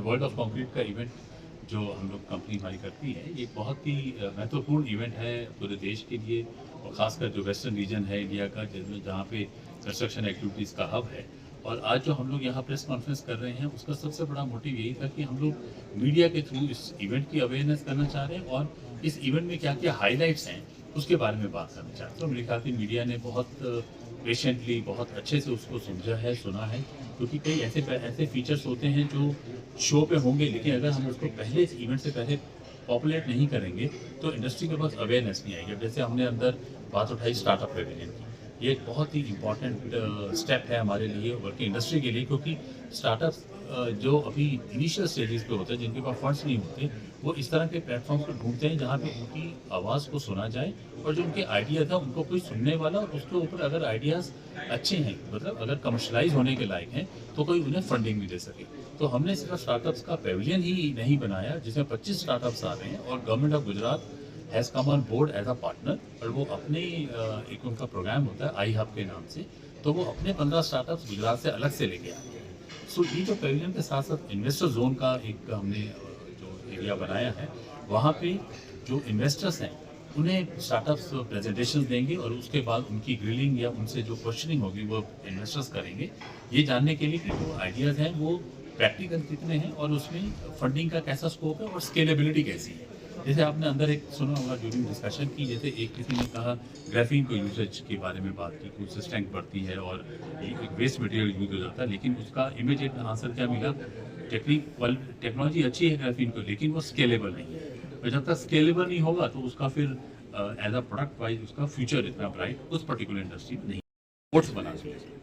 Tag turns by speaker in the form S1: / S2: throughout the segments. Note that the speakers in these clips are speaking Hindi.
S1: वर्ल्ड ऑफ कंक्रीट का इवेंट जो हम लोग कंपनी हमारी करती है, ये बहुत ही महत्वपूर्ण इवेंट है पूरे देश के लिए और ख़ासकर जो वेस्टर्न रीजन है इंडिया का, जिसमें जहाँ पे कंस्ट्रक्शन एक्टिविटीज़ का हब है। और आज जो हम लोग यहाँ प्रेस कॉन्फ्रेंस कर रहे हैं, उसका सबसे बड़ा मोटिव यही था कि हम लोग मीडिया के थ्रू इस इवेंट की अवेयरनेस करना चाह रहे हैं और इस इवेंट में क्या क्या हाईलाइट्स हैं उसके बारे में बात करना चाहते हैं। तो मेरे ख्याल से मीडिया ने बहुत पेशेंटली, बहुत अच्छे से उसको समझा है, सुना है, क्योंकि कई ऐसे फीचर्स होते हैं जो शो पे होंगे, लेकिन अगर हम उसको पहले इस इवेंट से पहले पॉपुलेट नहीं करेंगे तो इंडस्ट्री के पास अवेयरनेस नहीं आएगी। जैसे हमने अंदर बात उठाई स्टार्टअप पेविलियन की, ये एक बहुत ही इम्पॉर्टेंट स्टेप है हमारे लिए, बल्कि इंडस्ट्री के लिए, क्योंकि स्टार्टअप्स जो अभी इनिशियल स्टेजेस पे होते हैं, जिनके पास फंड्स नहीं होते, वो इस तरह के प्लेटफॉर्म को ढूंढते हैं जहाँ पे उनकी आवाज़ को सुना जाए और जो उनके आइडियाज़ हैं उनको कोई सुनने वाला, और उसके ऊपर अगर आइडियाज़ अच्छे हैं, मतलब अगर कमर्शलाइज होने के लायक हैं, तो कोई उन्हें फंडिंग भी दे सके। तो हमने सिर्फ स्टार्टअप्स का पेविलियन ही नहीं बनाया जिसमें 25 स्टार्टअप्स आ रहे हैं, और government of Gujarat has come on board as a partner, और वो अपने एक उनका प्रोग्राम होता है आई हब के नाम से, तो वो अपने 15 स्टार्टअप्स गुजरात से अलग से लेके आए हैं। सो ये जो पेविलियन के साथ साथ इन्वेस्टर जोन का एक हमने जो एरिया बनाया है, वहाँ पे जो इन्वेस्टर्स हैं उन्हें स्टार्टअप्स प्रेजेंटेशन देंगे और उसके बाद उनकी ग्रिलिंग या उनसे जो क्वेश्चनिंग होगी वो इन्वेस्टर्स करेंगे, ये जानने के लिए कि जो आइडियाज़ हैं वो प्रैक्टिकल कितने हैं और उसमें फंडिंग का कैसा स्कोप है और स्केलेबिलिटी कैसी है। जैसे आपने अंदर एक सुना होगा ड्यूरिंग डिस्कशन की, जैसे एक किसी ने कहा ग्राफीन को यूसेज के बारे में बात की कि उससे स्ट्रेंथ बढ़ती है और एक वेस्ट मटेरियल यूज हो जाता है, लेकिन उसका इमीडिएट आंसर क्या मिला, टेक्नोलॉजी अच्छी है ग्राफीन को, लेकिन वो स्केलेबल नहीं है, और जब तक स्केलेबल नहीं होगा तो उसका फिर एज अ प्रोडक्ट वाइज उसका फ्यूचर इतना ब्राइट उस पर्टिकुलर इंडस्ट्री में नहीं कोर्स बना सके।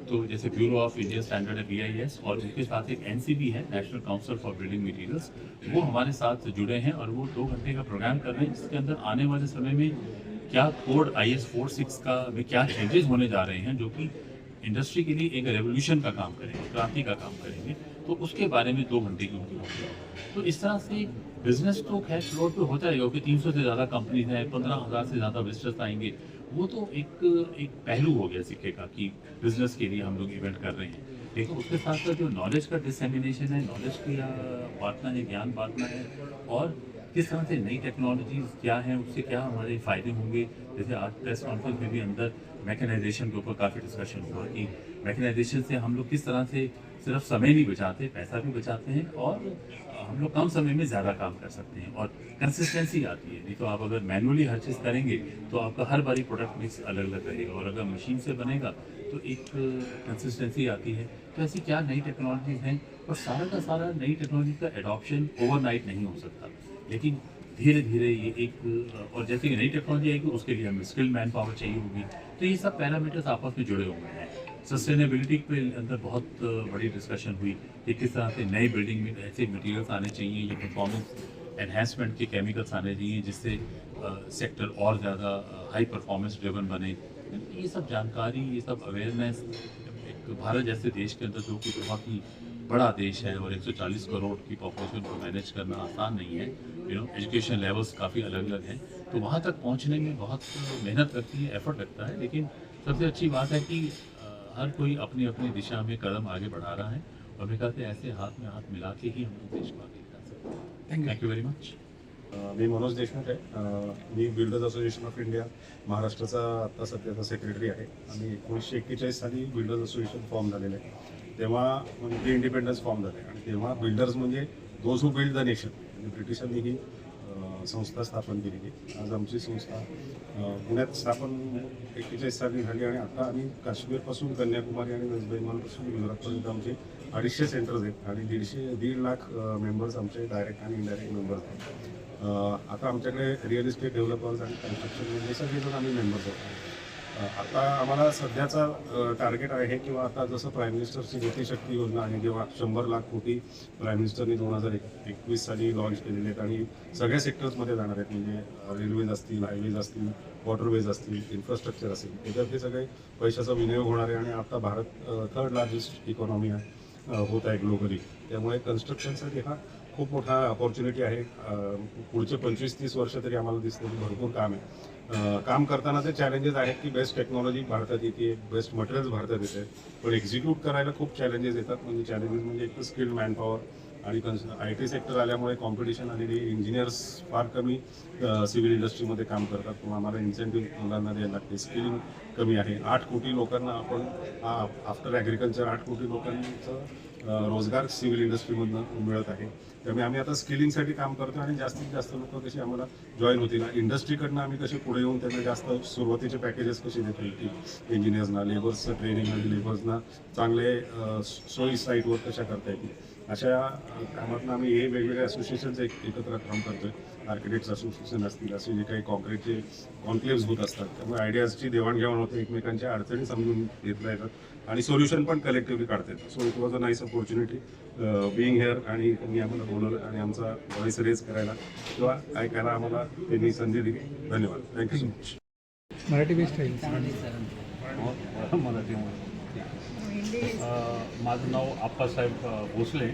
S1: तो जैसे ब्यूरो ऑफ इंडियन स्टैंडर्ड है BIS, और उनके साथ एक NCB है, national council for building materials, वो हमारे साथ जुड़े हैं और वो 2 घंटे का प्रोग्राम कर रहे हैं, जिसके अंदर आने वाले समय में क्या कोड IS 46 का में क्या चेंजेस होने जा रहे हैं जो कि इंडस्ट्री के लिए एक रेवोल्यूशन का काम करेंगे, क्रांति का काम करेंगे, तो उसके बारे में 2 घंटे की उनकी होगी। तो इस तरह से बिजनेस तो खैर फ्लोर पे होता रहेगा, क्योंकि 300 से ज़्यादा कंपनीज हैं, 15,000 से ज़्यादा विजिटर्स आएंगे, वो तो एक पहलू हो गया सिक्के का कि बिजनेस के लिए हम लोग इवेंट कर रहे हैं, लेकिन उसके साथ साथ जो नॉलेज का डिसेमिनेशन है, नॉलेज की बांटना है, ज्ञान बांटना है, और किस तरह से नई टेक्नोलॉजीज क्या हैं, उससे क्या हमारे फ़ायदे होंगे। जैसे आज प्रेस कॉन्फ्रेंस में भी अंदर मैकेनाइजेशन के ऊपर काफ़ी डिस्कशन हुआ कि मैकेनाइजेशन से हम लोग किस तरह से सिर्फ समय नहीं बचाते, पैसा भी बचाते हैं, और हम लोग कम समय में ज़्यादा काम कर सकते हैं और कंसिस्टेंसी आती है। नहीं तो आप अगर मैनुअली हर चीज़ करेंगे तो आपका हर बारी प्रोडक्ट मिक्स अलग अलग रहेगा, और अगर मशीन से बनेगा तो एक कंसिस्टेंसी आती है। तो ऐसी क्या नई टेक्नोलॉजीज़ हैं, और सारा का सारा नई टेक्नोलॉजी का एडॉप्शन ओवरनाइट नहीं हो सकता, लेकिन धीरे धीरे ये एक और जैसे कि नई टेक्नोलॉजी आएगी उसके लिए हमें स्किल्ड मैन पावर चाहिए होगी, तो ये सब पैरामीटर्स आपस में जुड़े हुए हैं। सस्टेनेबिलिटी के अंदर बहुत बड़ी डिस्कशन हुई कि किस तरह से नई बिल्डिंग में ऐसे मटेरियल्स आने चाहिए, ये परफॉर्मेंस एनहेंसमेंट के केमिकल्स आने चाहिए, जिससे सेक्टर और ज़्यादा हाई परफॉर्मेंस ड्रिवन बने। ये सब जानकारी, ये सब अवेयरनेस एक भारत जैसे देश के अंदर, जो कि बहुत ही बड़ा देश है और 140 करोड़ की पॉपुलेशन को मैनेज करना आसान नहीं है, एजुकेशन लेवल्स काफ़ी अलग अलग हैं, तो वहाँ तक पहुँचने में बहुत मेहनत लगती है, एफर्ट लगता है, लेकिन सबसे अच्छी बात है कि हर कोई अपनी अपनी दिशा में कदम आगे बढ़ा रहा है, और मेरे ख्याल से ऐसे हाथ में हाथ मिला के ही हम लोग देश को आगे बढ़ा सकते हैं। Thank you very much.
S2: मी मनोज देशमुख आहे। मी बिल्डर्स असोसिएशन ऑफ इंडिया महाराष्ट्राचा आत्ता सध्याचा सेक्रेटरी आहे आणि 1941 साली बिल्डर्स असोसिएशन फॉर्म झालेलं आहे। तेव्हा म्हणजे इंडिपेंडन्स फॉर्म झाले आणि तेव्हा बिल्डर्स म्हणजे those who build the nation, म्हणजे ब्रिटिशांनी ही संस्था स्थापन केलेली। आज आमची संस्था पुण्यात स्थापन 41 साली झाली आणि आता आम्ही काश्मीरपासून कन्याकुमारी आणि वेस्ट बेंगॉलपासून गुजरातपर्यंत आमचे 250 सेंटर्स आहेत आणि 1.5 लाख मेंबर्स आमचे डायरेक्ट आणि इनडायरेक्ट मेंबर्स आहेत। आता आमच्याकडे रिअल इस्टेट डेव्हलपर्स आणि कन्स्ट्रक्शन म्हणजे सगळेजण आम्ही मेंबर्स आहोत। आता आम्हाला सध्याचा टार्गेट आहे किंवा आता जसं प्राईम मिनिस्टरची गतिशक्ती योजना आहे, जेव्हा 100 लाख कोटी प्राईम मिनिस्टरनी 2021 साली लॉन्च केलेले आहेत आणि सगळ्या सेक्टर्समध्ये जाणार आहेत, म्हणजे रेल्वेज असतील, हायवेज असतील, वॉटरवेज असतील, इन्फ्रास्ट्रक्चर असेल, त्याच्यात हे सगळे पैशाचा विनियोग होणार आहे आणि आता भारत 3rd लार्जेस्ट इकॉनॉमी होत आहे ग्लोबली। त्यामुळे कन्स्ट्रक्शनसाठी हा खूप मोठा अपॉर्च्युनिटी आहे। पुढचे 25-30 वर्ष तरी आम्हाला दिसतं की भरपूर काम आहे। काम करतानाचे चॅलेंजेस आहेत की बेस्ट टेक्नॉलॉजी भारतात येते, बेस्ट मटेरियल्स भारतात येते, पण एक्झिक्यूट करायला खूप चॅलेंजेस येतात। म्हणजे चॅलेंजेस म्हणजे एक तर स्किल्ड मॅनपॉवर, आणि आय टी सेक्टर आल्यामुळे कॉम्पिटिशन आणि इंजिनियर्स फार कमी सिव्हिल इंडस्ट्रीमध्ये काम करतात. पण आम्हाला इन्सेंटिव्ह मुलांना द्यायला लागते. स्किलिंग कमी आहे. 8 कोटी लोकांना आपण आफ्टर ॲग्रिकल्चर 8 कोटी लोकांचं रोजगार सिव्हिल इंडस्ट्रीमधनं मिळत आहे. त्यामुळे आम्ही आता स्किलिंगसाठी काम करतो आणि जास्तीत जास्त लोक कशी आम्हाला जॉईन होतील, इंडस्ट्रीकडनं आम्ही कसे पुढे येऊन त्यांना जास्त सुरुवातीचे पॅकेजेस कसे देता येतील, इंजिनियर्सना, लेबर्सचं ट्रेनिंग आणि लेबर्सना चांगले सोयी साईटवर कशा करता येतील, अशा कामातनं आम्ही हे वेगवेगळे असोसिएशन्स एकत्र काम करतोय. आर्किटेक्ट्स असोसिएशन असतील, असे जे काही कॉन्क्रीटचे कॉन्क्लेव्स होत असतात. त्यामुळे आयडियाजची देवाणघेवाण होते, एकमेकांच्या अडचणी समजून घेतल्या येतात आणि सोल्युशन पण कलेक्टिव्हली काढता येतात. So it was a nice opportunity being hair आणि त्यांनी आम्हाला बोलवलं आणि आमचा व्हॉइस रेज करायला किंवा ऐकायला आम्हाला त्यांनी संधी दिली. धन्यवाद. Thank you so much.
S3: Marathi best राहील.
S4: मराठीमध्ये माझं नाव आप्पासाहेब भोसले.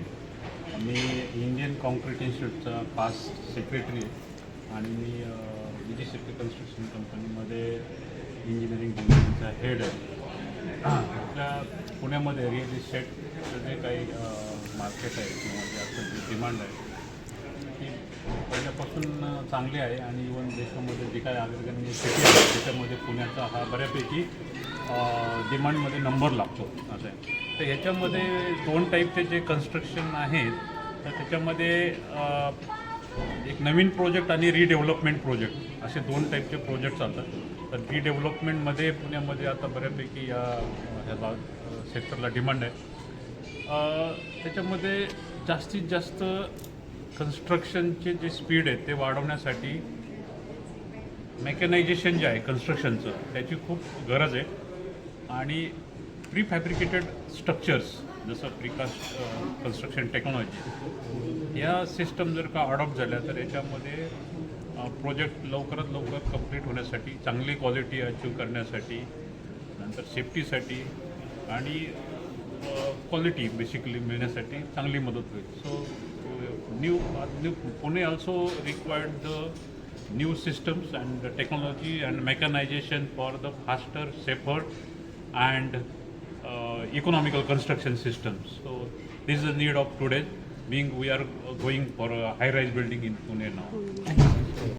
S4: मी इंडियन कॉन्क्रीट इन्स्टिट्यूटचा पास्ट सेक्रेटरी आहे आणि मी विजी सेक्टर कन्स्ट्रक्शन कंपनीमध्ये इंजिनिअरिंग डिव्हिजनचा हेड आहे. आपल्या पुण्यामध्ये रिअल इस्टेटचं जे काही मार्केट आहे किंवा जे असं जी डिमांड आहे ती पहिल्यापासून चांगली आहे आणि इवन देशामध्ये जे काही अग्रगण्य सिटी आहे त्याच्यामध्ये पुण्याचा हा बऱ्यापैकी डिमांडमध्ये नंबर लागतो असं आहे. तर ह्याच्यामध्ये 2 टाईपचे जे कन्स्ट्रक्शन आहेत तर त्याच्यामध्ये एक नवीन प्रोजेक्ट आणि रिडेव्हलपमेंट प्रोजेक्ट असे 2 टाईपचे प्रोजेक्ट चालतात. तर रिडेव्हलपमेंटमध्ये पुण्यामध्ये आता बऱ्यापैकी ह्याला सेक्टरला डिमांड आहे. त्याच्यामध्ये जास्तीत जास्त कन्स्ट्रक्शनचे जे स्पीड आहे ते वाढवण्यासाठी मेकॅनायझेशन जे आहे कन्स्ट्रक्शनचं त्याची खूप गरज आहे आणि प्रीफॅब्रिकेटेड स्ट्रक्चर्स जसं प्रीकास्ट कन्स्ट्रक्शन टेक्नॉलॉजी या सिस्टम जर का अडॉप्ट झाल्या तर याच्यामध्ये प्रोजेक्ट लवकरात लवकर कंप्लीट होण्यासाठी, चांगली क्वालिटी अचीव करण्यासाठी, नंतर सेफ्टीसाठी आणि क्वालिटी बेसिकली मिळण्यासाठी चांगली मदत होईल. So new Pune also required the new systems and the technology and mechanization for the faster, safer and economical construction systems. So this is the need of today, being we are going for a high-rise building in Pune now.